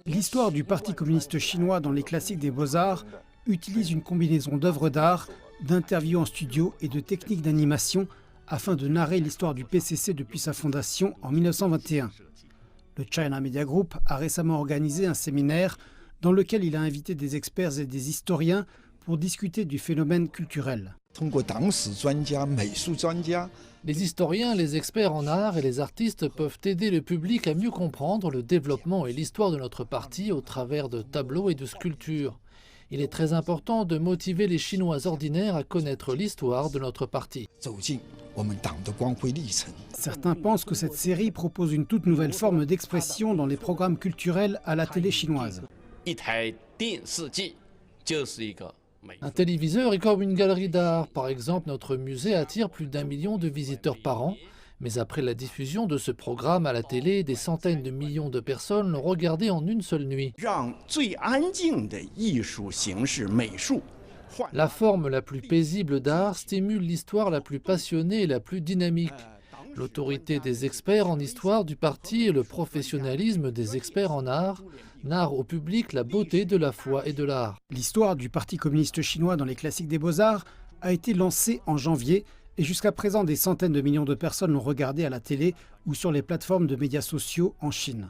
L'histoire du Parti communiste chinois dans les classiques des beaux-arts utilise une combinaison d'œuvres d'art, d'interviews en studio et de techniques d'animation afin de narrer l'histoire du PCC depuis sa fondation en 1921. Le China Media Group a récemment organisé un séminaire dans lequel il a invité des experts et des historiens pour discuter du phénomène culturel. Les historiens, les experts en art et les artistes peuvent aider le public à mieux comprendre le développement et l'histoire de notre parti au travers de tableaux et de sculptures. Il est très important de motiver les Chinois ordinaires à connaître l'histoire de notre parti. Certains pensent que cette série propose une toute nouvelle forme d'expression dans les programmes culturels à la télé chinoise. Un téléviseur est comme une galerie d'art. Par exemple, notre musée attire plus d'1 million de visiteurs par an. Mais après la diffusion de ce programme à la télé, des centaines de millions de personnes l'ont regardé en une seule nuit. La forme la plus paisible d'art stimule l'histoire la plus passionnée et la plus dynamique. L'autorité des experts en histoire du parti et le professionnalisme des experts en art narrent au public la beauté de la foi et de l'art. L'histoire du Parti communiste chinois dans les classiques des beaux-arts a été lancée en janvier et jusqu'à présent des centaines de millions de personnes l'ont regardé à la télé ou sur les plateformes de médias sociaux en Chine.